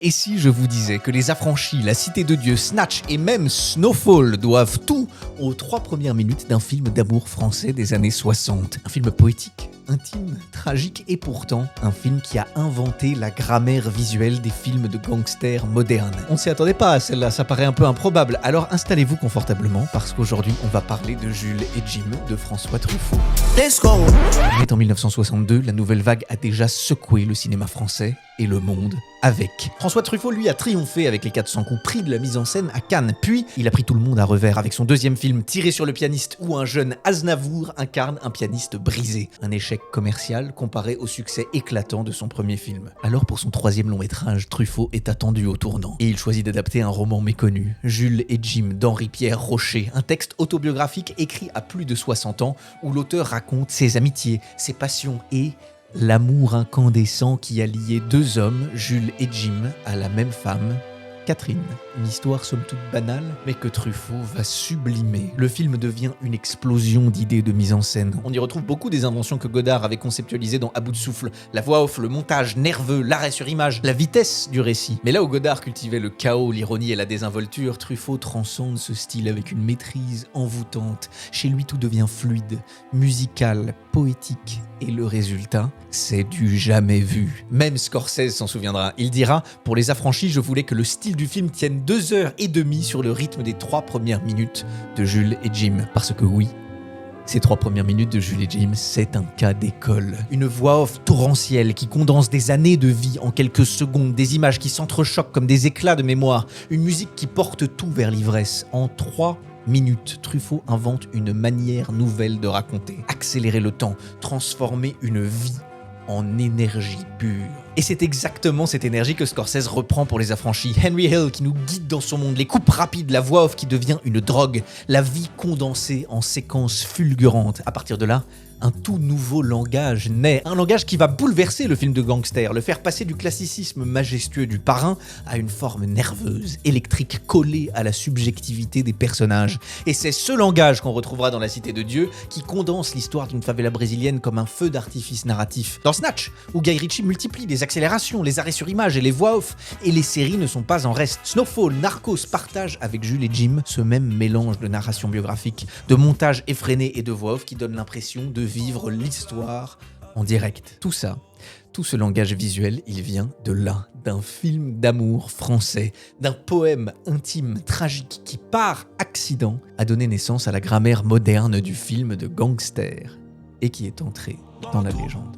Et si je vous disais que Les Affranchis, La Cité de Dieu, Snatch et même Snowfall doivent tout aux 3 premières minutes d'un film d'amour français des années 60. Un film poétique, intime, tragique et pourtant un film qui a inventé la grammaire visuelle des films de gangsters modernes. On s'y attendait pas à celle-là, ça paraît un peu improbable, alors installez-vous confortablement parce qu'aujourd'hui on va parler de Jules et Jim de François Truffaut. Let's go! On est en 1962, la nouvelle vague a déjà secoué le cinéma français et le monde avec. François Truffaut, lui, a triomphé avec les 400 coups, prix de la mise en scène à Cannes. Puis, il a pris tout le monde à revers avec son deuxième film, Tiré sur le pianiste, où un jeune Aznavour incarne un pianiste brisé. Un échec commercial comparé au succès éclatant de son premier film. Alors, pour son troisième long métrage, Truffaut est attendu au tournant. Et il choisit d'adapter un roman méconnu, Jules et Jim, d'Henri-Pierre Rocher. Un texte autobiographique écrit à plus de 60 ans, où l'auteur raconte ses amitiés, ses passions et l'amour incandescent qui a lié deux hommes, Jules et Jim, à la même femme, Catherine. Une histoire somme toute banale, mais que Truffaut va sublimer. Le film devient une explosion d'idées de mise en scène. On y retrouve beaucoup des inventions que Godard avait conceptualisées dans À bout de souffle. La voix off, le montage nerveux, l'arrêt sur image, la vitesse du récit. Mais là où Godard cultivait le chaos, l'ironie et la désinvolture, Truffaut transcende ce style avec une maîtrise envoûtante. Chez lui, tout devient fluide, musical, poétique. Et le résultat, c'est du jamais vu. Même Scorsese s'en souviendra. Il dira « Pour Les Affranchis, je voulais que le style du film tienne 2h30 sur le rythme des 3 premières minutes de Jules et Jim. » Parce que oui, ces 3 premières minutes de Jules et Jim, c'est un cas d'école. Une voix off torrentielle qui condense des années de vie en quelques secondes, des images qui s'entrechoquent comme des éclats de mémoire, une musique qui porte tout vers l'ivresse. En 3 minutes, Truffaut invente une manière nouvelle de raconter. Accélérer le temps, transformer une vie en énergie pure. Et c'est exactement cette énergie que Scorsese reprend pour Les Affranchis. Henry Hill qui nous guide dans son monde, les coupes rapides, la voix off qui devient une drogue, la vie condensée en séquences fulgurantes. À partir de là, un tout nouveau langage naît. Un langage qui va bouleverser le film de gangster, le faire passer du classicisme majestueux du parrain à une forme nerveuse, électrique, collée à la subjectivité des personnages. Et c'est ce langage qu'on retrouvera dans La Cité de Dieu, qui condense l'histoire d'une favela brésilienne comme un feu d'artifice narratif. Dans Snatch, où Guy Ritchie multiplie les accélérations, les arrêts sur image et les voix off, et les séries ne sont pas en reste. Snowfall, Narcos partagent avec Jules et Jim ce même mélange de narration biographique, de montage effréné et de voix off qui donne l'impression de vivre l'histoire en direct. Tout ça, tout ce langage visuel, il vient de là, d'un film d'amour français, d'un poème intime, tragique, qui par accident a donné naissance à la grammaire moderne du film de gangster et qui est entré dans la légende.